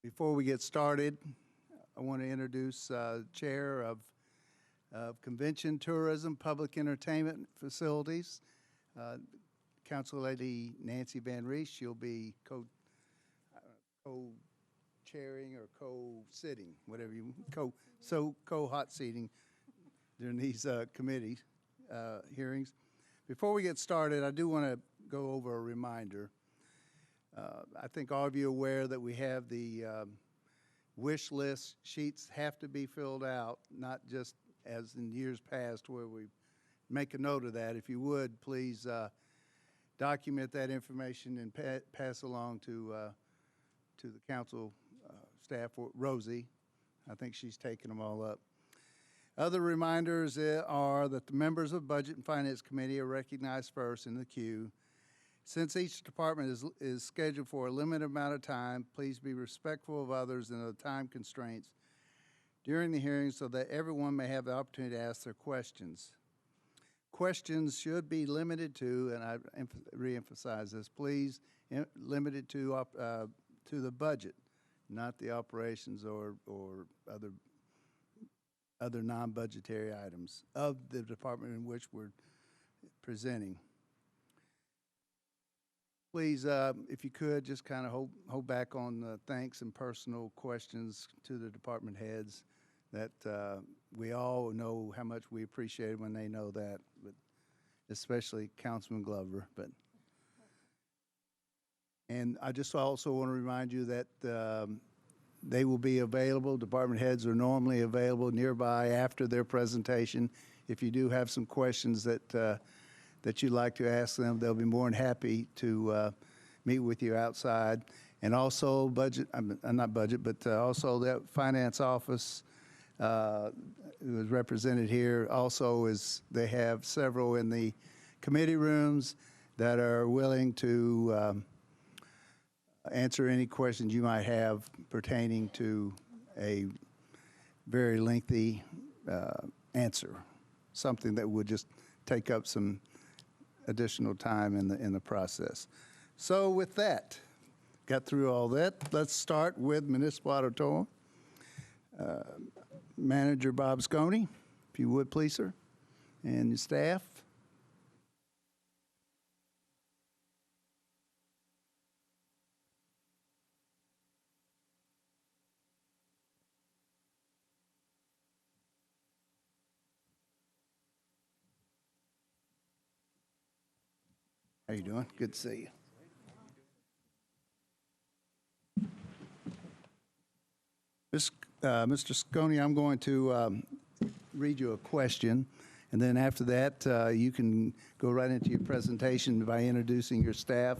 Before we get started, I want to introduce Chair of Convention, Tourism, Public Entertainment Facilities, Council Lady Nancy Van Rees. She'll be co-chairing or co-sitting, whatever you co-hot seating during these committee hearings. Before we get started, I do want to go over a reminder. I think all of you are aware that we have the wish list sheets have to be filled out, not just as in years past where we make a note of that. If you would, please document that information and pass along to the council staff, Rosie. I think she's taken them all up. Other reminders are that the members of Budget and Finance Committee are recognized first in the queue. Since each department is scheduled for a limited amount of time, please be respectful of others and of the time constraints during the hearing so that everyone may have the opportunity to ask their questions. Questions should be limited to, and I reemphasize this, please, limited to the budget, not the operations or other non-budgetary items of the department in which we're presenting. Please, if you could, just kind of hold back on thanks and personal questions to the department heads. That we all know how much we appreciate it when they know that, but especially Councilman Glover. And I just also want to remind you that they will be available. Department heads are normally available nearby after their presentation. If you do have some questions that you'd like to ask them, they'll be more than happy to meet with you outside. And also not budget, but also the finance office who is represented here also they have several in the committee rooms that are willing to answer any questions you might have pertaining to a very lengthy answer, something that would just take up some additional time in the process. So with that, got through all that. Let's start with Municipal Auditorium. Manager Bob Sconey, if you would please, sir, and your staff. How you doing? Good to see you. Mr. Sconey, I'm going to read you a question, and then after that, you can go right into your presentation by introducing your staff,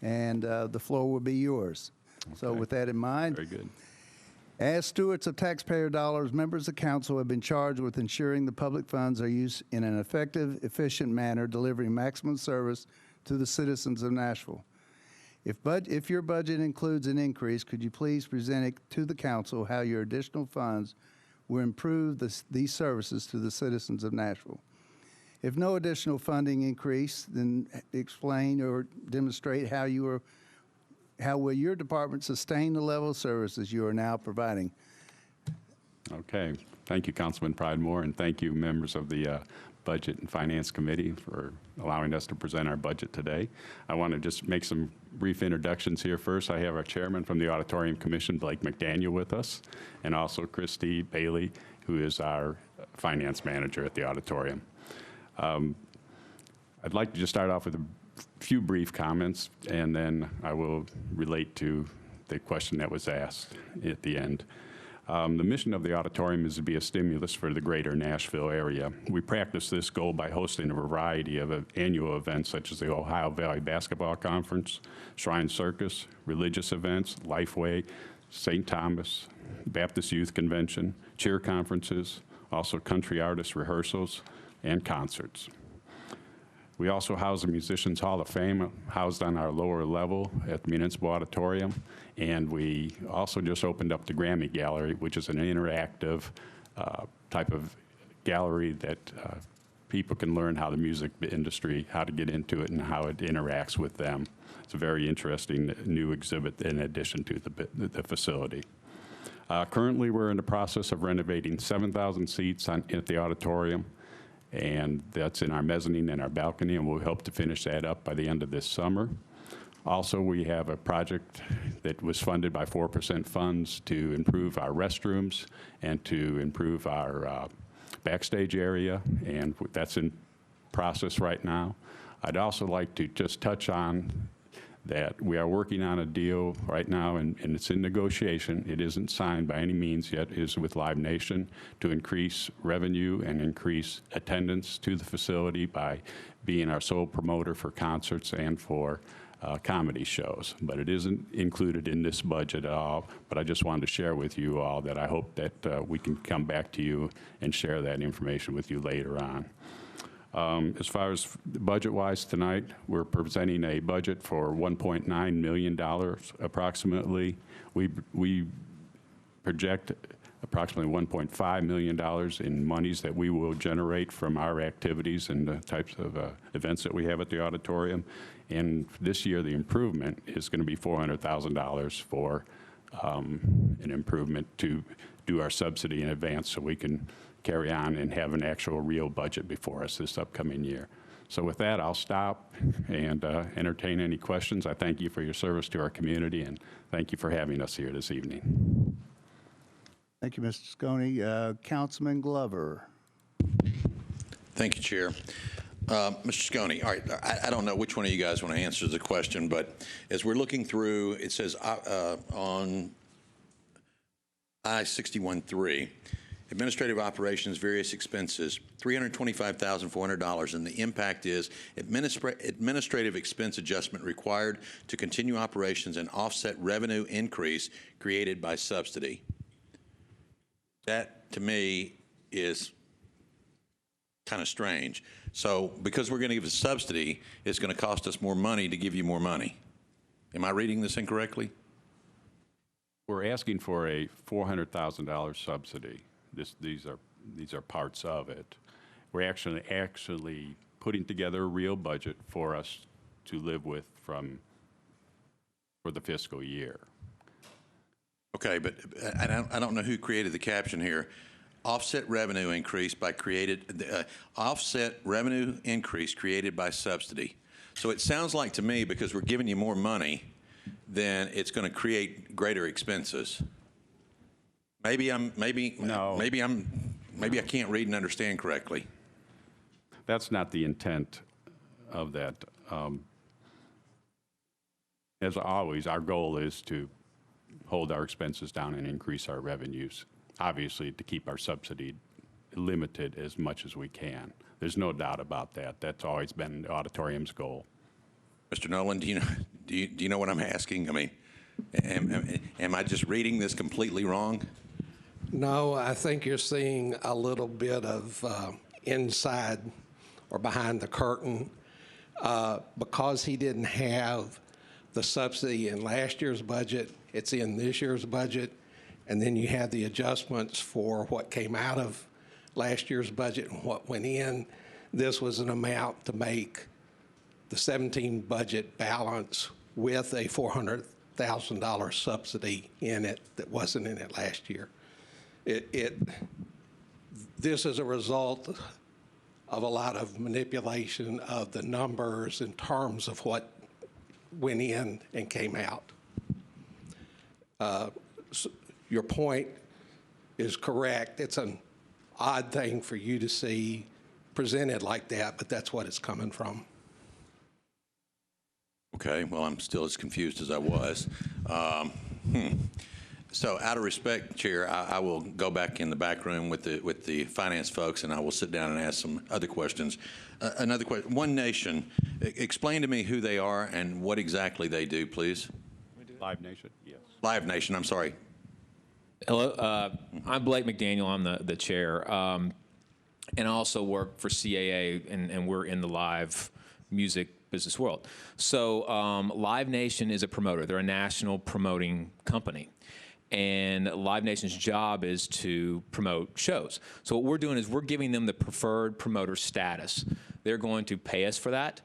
and the floor will be yours. Okay. So with that in mind, very good. As stewards of taxpayer dollars, members of council have been charged with ensuring the public funds are used in an effective, efficient manner, delivering maximum service to the citizens of Nashville. If your budget includes an increase, could you please present it to the council how your additional funds will improve these services to the citizens of Nashville? If no additional funding increase, then explain or demonstrate how will your department sustain the level of services you are now providing? Okay. Thank you, Councilman Pridemore, and thank you, members of the Budget and Finance Committee, for allowing us to present our budget today. I want to just make some brief introductions here. First, I have our chairman from the Auditorium Commission, Blake McDaniel, with us, and also Christy Bailey, who is our finance manager at the Auditorium. I'd like to just start off with a few brief comments, and then I will relate to the question that was asked at the end. The mission of the Auditorium is to be a stimulus for the greater Nashville area. We practice this goal by hosting a variety of annual events such as the Ohio Valley Basketball Conference, Shrine Circus, religious events, Lifeway, St. Thomas, Baptist Youth Convention, cheer conferences, also country artist rehearsals, and concerts. We also house the Musicians Hall of Fame, housed on our lower level at the Municipal Auditorium. And we also just opened up the Grammy Gallery, which is an interactive type of gallery that people can learn how the music industry, how to get into it and how it interacts with them. it's a very interesting new exhibit in addition to the facility. Currently, we're in the process of renovating 7,000 seats at the auditorium, and that's in our mezzanine and our balcony, and we'll hope to finish that up by the end of this summer. Also, we have a project that was funded by 4% funds to improve our restrooms and to improve our backstage area, and that's in process right now. I'd also like to just touch on that we are working on a deal right now, and it's in negotiation. It isn't signed by any means yet, is with Live Nation to increase revenue and increase attendance to the facility by being our sole promoter for concerts and for comedy shows. But it isn't included in this budget at all. But I just wanted to share with you all that I hope that we can come back to you and share that information with you later on. As far as budget-wise tonight, we're presenting a budget for $1.9 million approximately. We project approximately $1.5 million in monies that we will generate from our activities and the types of events that we have at the auditorium. And this year, the improvement is going to be $400,000 for an improvement to do our subsidy in advance so we can carry on and have an actual real budget before us this upcoming year. So with that, I'll stop and entertain any questions. I thank you for your service to our community, and thank you for having us here this evening. Thank you, Mr. Sconey. Councilman Glover. Thank you, Chair. Mr. Sconey, all right, I don't know which one of you guys want to answer the question, but as we're looking through, it says on I-61-3, administrative operations, various expenses, $325,400, and the impact is administrative expense adjustment required to continue operations and offset revenue increase created by subsidy. That, to me, is kind of strange. So because we're going to give a subsidy, it's going to cost us more money to give you more money. Am I reading this incorrectly? We're asking for a $400,000 subsidy. These are parts of it. We're actually putting together a real budget for us to live with for the fiscal year. Okay, but I don't know who created the caption here. Offset revenue increase offset revenue increase created by subsidy. So it sounds like to me, because we're giving you more money, then it's going to create greater expenses. Maybe I can't read and understand correctly. That's not the intent of that. As always, our goal is to hold our expenses down and increase our revenues, obviously to keep our subsidy limited as much as we can. There's no doubt about that. That's always been the auditorium's goal. Mr. Nolan, do you know what I'm asking? I mean, am I just reading this completely wrong? No, I think you're seeing a little bit of inside or behind the curtain. Because he didn't have the subsidy in last year's budget, it's in this year's budget, and then you have the adjustments for what came out of last year's budget and what went in. This was an amount to make the 17 budget balance with a $400,000 subsidy in it that wasn't in it last year. This is a result of a lot of manipulation of the numbers in terms of what went in and came out. So your point is correct. It's an odd thing for you to see presented like that, but that's what it's coming from. Okay, well, I'm still as confused as I was. So out of respect, Chair, I will go back in the back room with the finance folks, and I will sit down and ask some other questions. Another question, One Nation, explain to me who they are and what exactly they do, please. Live Nation, yes. Live Nation, I'm sorry. Hello, I'm Blake McDaniel. I'm the chair, and I also work for CAA, and we're in the live music business world. So Live Nation is a promoter. They're a national promoting company. And Live Nation's job is to promote shows. So what we're doing is we're giving them the preferred promoter status. They're going to pay us for that,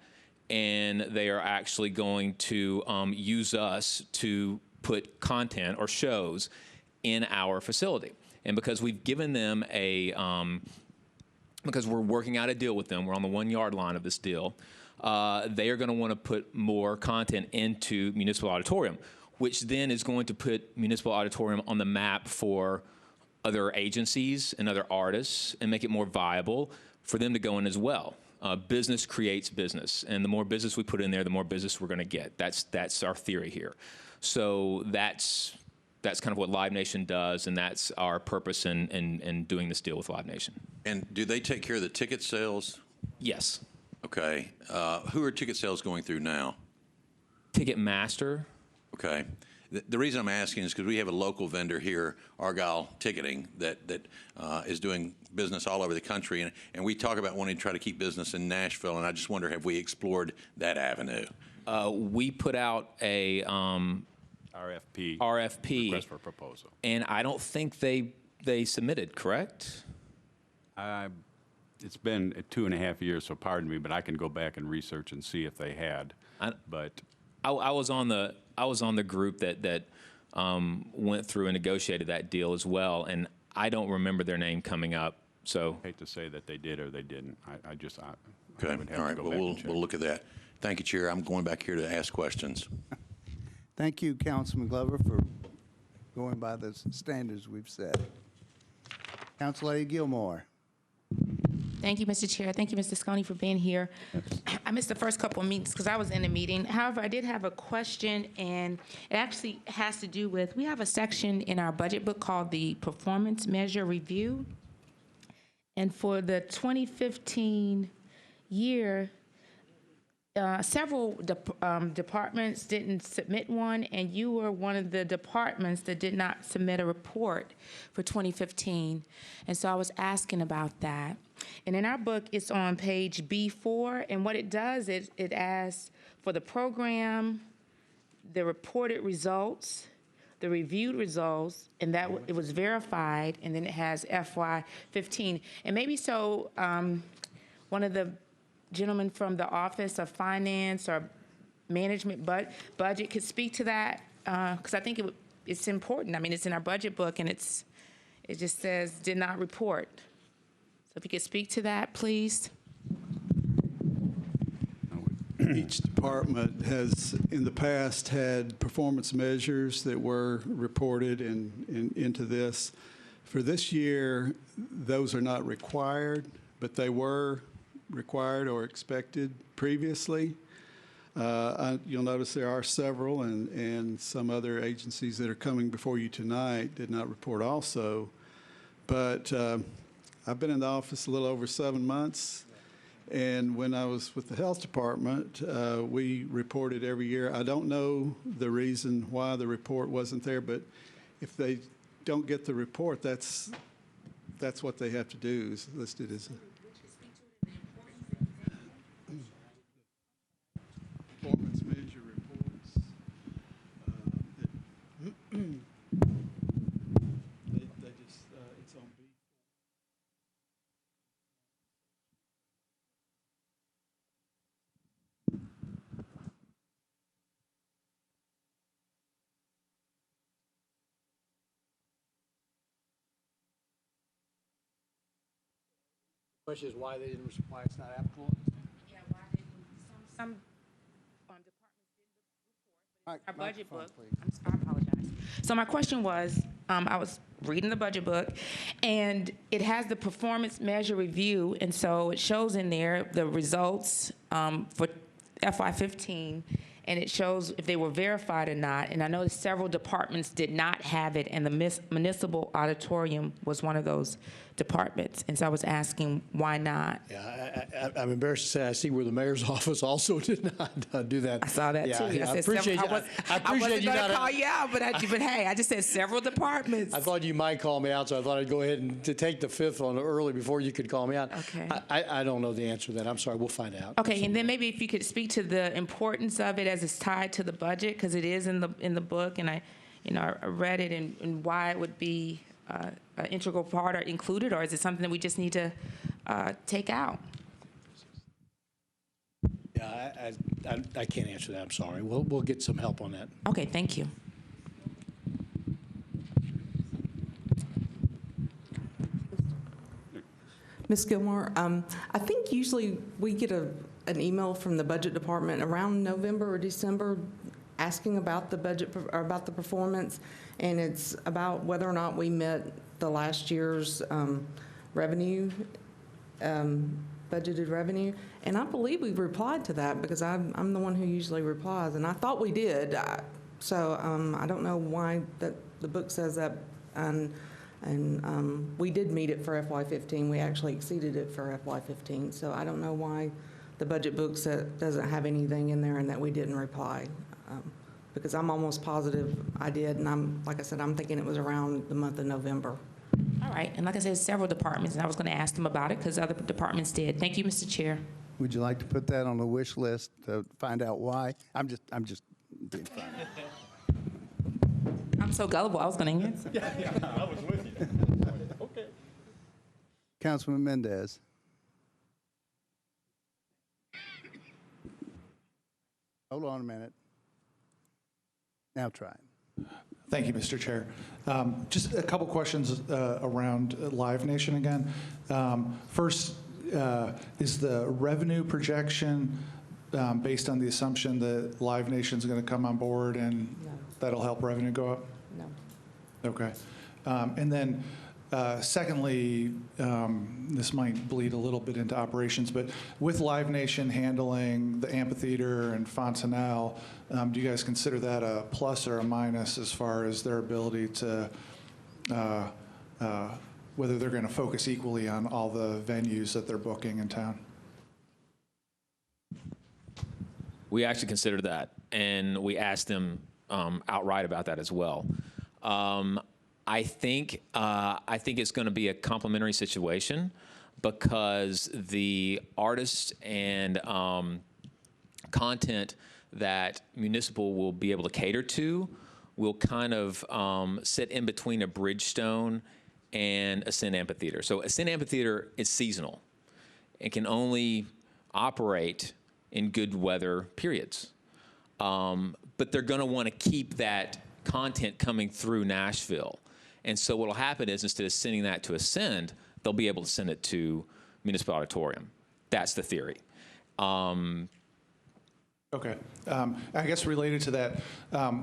and they are actually going to use us to put content or shows in our facility. And because we've given them because we're working out a deal with them, we're on the 1 yard line of this deal, they are going to want to put more content into Municipal Auditorium, which then is going to put Municipal Auditorium on the map for other agencies and other artists and make it more viable for them to go in as well. Business creates business, and the more business we put in there, the more business we're going to get. That's our theory here. So that's kind of what Live Nation does, and that's our purpose in doing this deal with Live Nation. And do they take care of the ticket sales? Yes. Okay. Who are ticket sales going through now? Ticketmaster. Okay. The reason I'm asking is because we have a local vendor here, Argyle Ticketing, that is doing business all over the country, and we talk about wanting to try to keep business in Nashville, and I just wonder, have we explored that avenue? We put out a RFP, request for proposal. and I don't think they submitted, correct? It's been 2.5 years, so pardon me, but I can go back and research and see if they had. But I was on the group that went through and negotiated that deal as well, and I don't remember their name coming up. So I hate to say that they did or they didn't. I Okay. would have All to right. go Well, back and check. we'll look at that. Thank you, Chair. I'm going back here to ask questions. Thank you, Councilman Glover, for going by the standards we've set. Councilor Gilmore. Thank you, Mr. Chair. Thank you, Mr. Sconey, for being here. I missed the first couple of meetings because I was in a meeting. However, I did have a question, and it actually has to do with, we have a section in our budget book called the Performance Measure Review. And for the 2015 year, several departments didn't submit one, and you were one of the departments that did not submit a report for 2015. And so I was asking about that. And in our book, it's on page B4, and what it does is it asks for the program, the reported results, the reviewed results, and that it was verified, and then it has FY15. And maybe so one of the gentlemen from the Office of Finance or Management Budget could speak to that, because I think it's important. I mean, it's in our budget book, and it just says did not report. So if you could speak to that, please. Each department has, in the past, had performance measures that were reported into this. For this year, those are not required, but they were required or expected previously. You'll notice there are several, and some other agencies that are coming before you tonight did not report also. But I've been in the office a little over 7 months, and when I was with the health department, we reported every year. I don't know the reason why the report wasn't there, but if they don't get the report, that's what they have to do, is listed as performance measure reports. They just, it's on B. Question is why they didn't why it's not applicable? Yeah, why didn't some departments didn't report? Our budget book. I apologize. So my question was, I was reading the budget book, and it has the performance measure review, and so it shows in there the results for FY15, and it shows if they were verified or not. And I know several departments did not have it, and the Municipal Auditorium was one of those departments. And so I was asking, why not? Yeah, I'm embarrassed to say I see where the mayor's office also did not do that. I saw that too. Yeah, I said appreciate several, you. I wasn't you going not. to call you out, but hey, I just said several departments. I thought you might call me out, so I thought I'd go ahead and to take the fifth one early before you could call me out. Okay. I don't know the answer to that. I'm sorry. We'll find out. Okay, and then maybe if you could speak to the importance of it as it's tied to the budget, because it is in the book, and I read it, and why it would be an integral part or included, or is it something that we just need to take out? Yeah, I can't answer that. I'm sorry. We'll get some help on that. Okay, thank you. Ms. Gilmore, I think usually we get an email from the budget department around November or December asking about the budget or about the performance, and it's about whether or not we met the last year's revenue, budgeted revenue. And I believe we've replied to that because I'm the one who usually replies, and I thought we did. So I don't know why the book says that. And we did meet it for FY15. We actually exceeded it for FY15. So I don't know why the budget book doesn't have anything in there and that we didn't reply. Because I'm almost positive I did, and like I said, I'm thinking it was around the month of November. All right, and like I said, several departments, and I was going to ask them about it because other departments did. Thank you, Mr. Chair. Would you like to put that on the wish list to find out why? I'm just being funny. I'm so gullible, I was going to answer. I was with you. Okay. Councilman Mendez. Hold on a minute. Now try it. Thank you, Mr. Chair. Just a couple questions around Live Nation again. First, is the revenue projection based on the assumption that Live Nation is going to come on board and No. that'll help revenue go up? No. Okay. And then secondly, this might bleed a little bit into operations, but with Live Nation handling the amphitheater and Fontanelle, do you guys consider that a plus or a minus as far as their ability to, whether they're going to focus equally on all the venues that they're booking in town? We actually considered that, and we asked them outright about that as well. I think it's going to be a complementary situation because the artists and content that Municipal will be able to cater to will kind of sit in between a Bridgestone and Ascend Amphitheater. So Ascend Amphitheater is seasonal. It can only operate in good weather periods. But they're going to want to keep that content coming through Nashville. And so what will happen is instead of sending that to Ascend, they'll be able to send it to Municipal Auditorium. That's the theory. Okay. I guess related to that,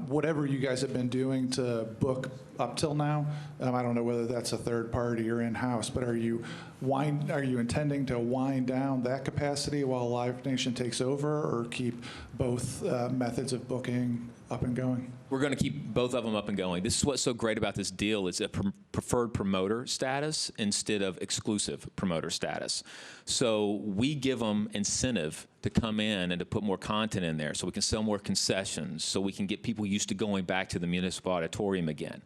whatever you guys have been doing to book up till now, I don't know whether that's a third party or in-house, but are you intending to wind down that capacity while Live Nation takes over, or keep both methods of booking up and going? We're going to keep both of them up and going. This is what's so great about this deal is a preferred promoter status instead of exclusive promoter status. So we give them incentive to come in and to put more content in there so we can sell more concessions, so we can get people used to going back to the Municipal Auditorium again.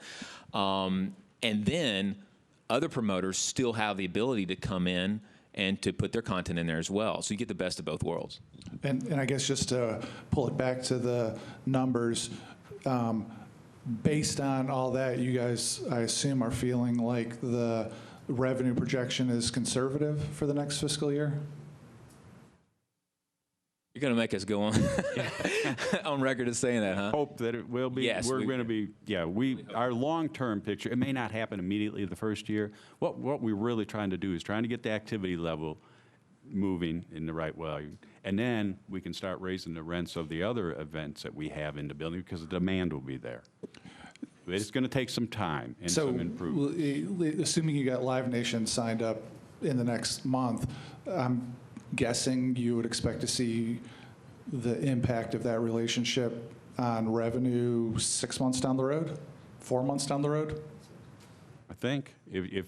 And then other promoters still have the ability to come in and to put their content in there as well. So you get the best of both worlds. And I guess just to pull it back to the numbers, based on all that, you guys, I assume, are feeling like the revenue projection is conservative for the next fiscal year? You're going to make us go on on record as saying that, huh? Hope that it will be. Yes, We're going to be, our long-term picture, it may not happen immediately the first year. What we're really trying to do is trying to get the activity level moving in the right way. And then we can start raising the rents of the other events that we have in the building because the demand will be there. But it's going to take some time and some improvement. Assuming you got Live Nation signed up in the next month, I'm guessing you would expect to see the impact of that relationship on revenue 6 months down the road, 4 months down the road? I think if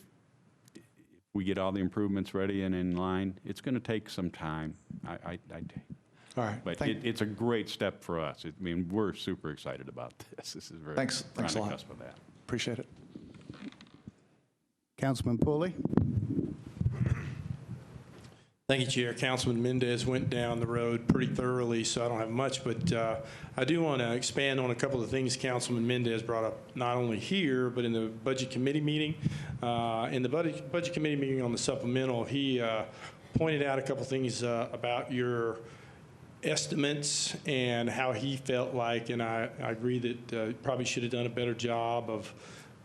we get all the improvements ready and in line, it's going to take some time. All right. But it's a great step for us. I mean, we're super excited about this. This is very Thanks a on the lot. cusp of that. Appreciate it. Councilman Pulley. Thank you, Chair. Councilman Mendez went down the road pretty thoroughly, so I don't have much, but I do want to expand on a couple of things Councilman Mendez brought up, not only here, but in the Budget Committee meeting. In the Budget Committee meeting on the supplemental, he pointed out a couple things about your estimates and how he felt like, and I agree that probably should have done a better job of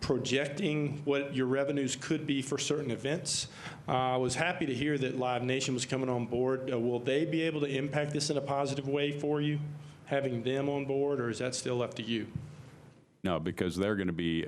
projecting what your revenues could be for certain events. I was happy to hear that Live Nation was coming on board. Will they be able to impact this in a positive way for you, having them on board, or is that still up to you? No, because they're going to be,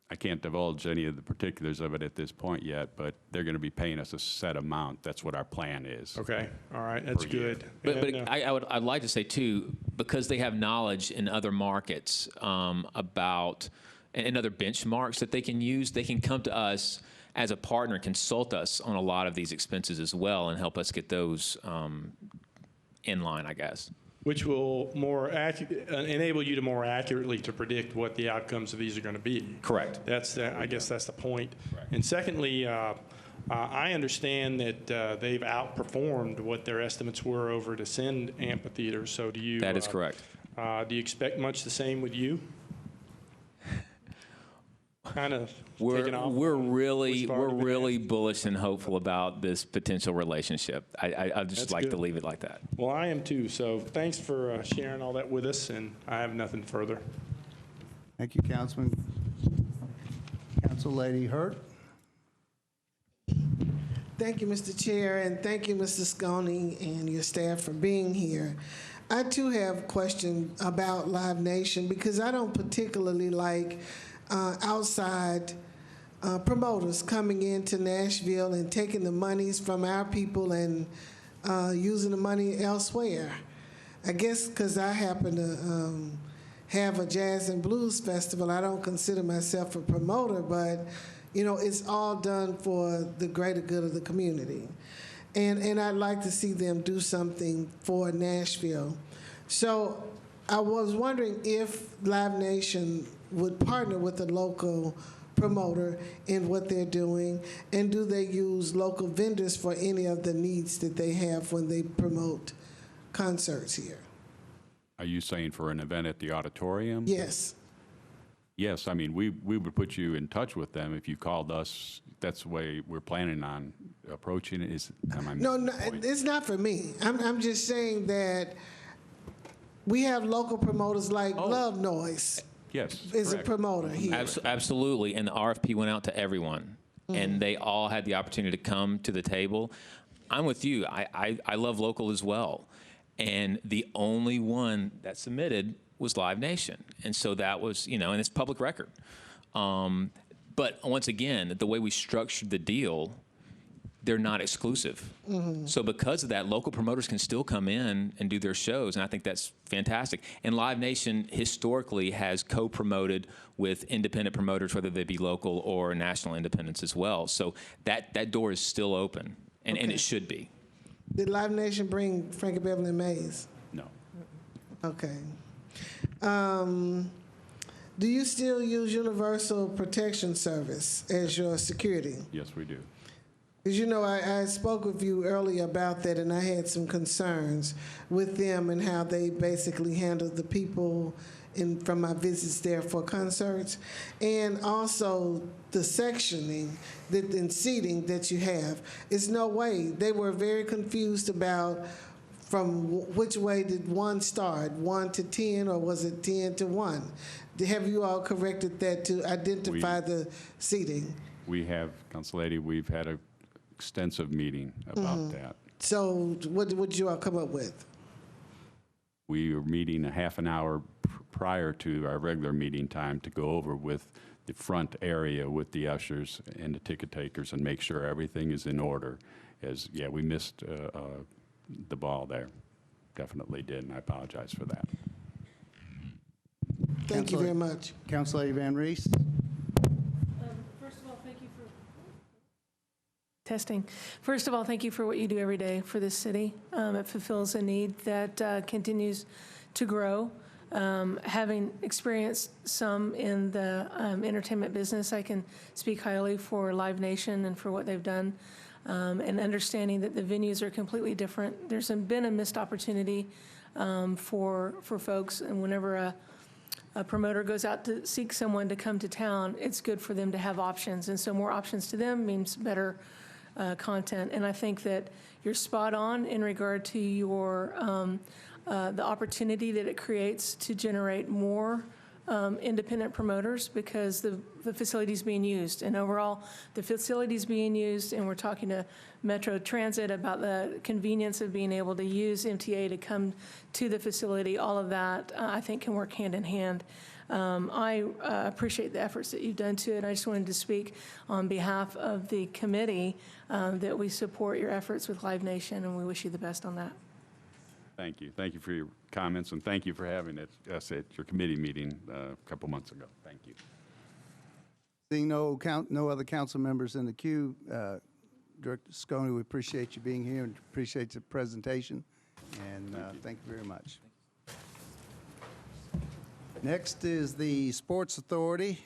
I can't divulge any of the particulars of it at this point yet, but they're going to be paying us a set amount. That's what our plan is. Okay, all right, that's Per year. good. But And, I'd like to say too, because they have knowledge in other markets about and other benchmarks that they can use, they can come to us as a partner, consult us on a lot of these expenses as well, and help us get those in line, I guess. which will enable you to more accurately to predict what the outcomes of these are going to be. Correct. I guess that's the point. And secondly, I understand that they've outperformed what their estimates were over to Ascend Amphitheater. So do you? That is correct. Do you expect much the same with you? Kind of taking off. We're really bullish and hopeful about this potential relationship. I'd just That's like to good. leave it like that. Well, I am too. So thanks for sharing all that with us, and I have nothing further. Thank you, Councilman. Council Lady Hurt. Thank you, Mr. Chair, and thank you, Mr. Sconey and your staff for being here. I too have a question about Live Nation because I don't particularly like outside promoters coming into Nashville and taking the monies from our people and using the money elsewhere. I guess because I happen to have a jazz and blues festival, I don't consider myself a promoter, but you know, it's all done for the greater good of the community. And I'd like to see them do something for Nashville. So I was wondering if Live Nation would partner with a local promoter in what they're doing, and do they use local vendors for any of the needs that they have when they promote concerts here? Are you saying for an event at the auditorium? Yes. Yes, I mean, we would put you in touch with them if you called us. That's the way we're planning on approaching it. No, it's not for me. I'm just saying that we have local promoters like Love Noise. Yes, Is correct. a promoter here. Absolutely, and the RFP went out to everyone, and they all had the opportunity to come to the table. I'm with you. I love local as well, and the only one that submitted was Live Nation, and so that was, you know, and it's public record. But once again, the way we structured the deal, they're not exclusive. So because of that, local promoters can still come in and do their shows, and I think that's fantastic. And Live Nation historically has co-promoted with independent promoters, whether they be local or national independents as well. So that door is still open, and it should be. Did Live Nation bring Frankie Beverly Mays? No. Okay. Do you still use Universal Protection Service as your security? Yes, we do. Because, you know, I spoke with you earlier about that, and I had some concerns with them and how they basically handled the people from my visits there for concerts, and also the sectioning and seating that you have. It's no way. They were very confused about from which way did one start, 1 to 10, or was it 10 to 1? Have you all corrected that to identify the seating? We have, Council Lady, we've had an extensive meeting about that. So what would you all come up with? We were meeting a half an hour prior to our regular meeting time to go over with the front area with the ushers and the ticket takers and make sure everything is in order. We missed the ball there. Definitely did, and I apologize for that. Thank you very much. Council Lady Van Reese. First of all, thank you for testing. First of all, thank you for what you do every day for this city. It fulfills a need that continues to grow. Having experienced some in the entertainment business, I can speak highly for Live Nation and for what they've done, and understanding that the venues are completely different. There's been a missed opportunity for folks, and whenever a promoter goes out to seek someone to come to town, it's good for them to have options. And so more options to them means better content. And I think that you're spot on in regard to your the opportunity that it creates to generate more independent promoters, because the facility's being used. And overall, the facility's being used, and we're talking to Metro Transit about the convenience of being able to use MTA to come to the facility. All of that, I think, can work hand in hand. I appreciate the efforts that you've done to it. I just wanted to speak on behalf of the committee that we support your efforts with Live Nation, and we wish you the best on that. Thank you. Thank you for your comments, and thank you for having us at your committee meeting a couple months ago. Thank you. Seeing no other council members in the queue, Director Sconey, we appreciate you being here and appreciate the presentation, and thank you very much. Next is the Sports Authority.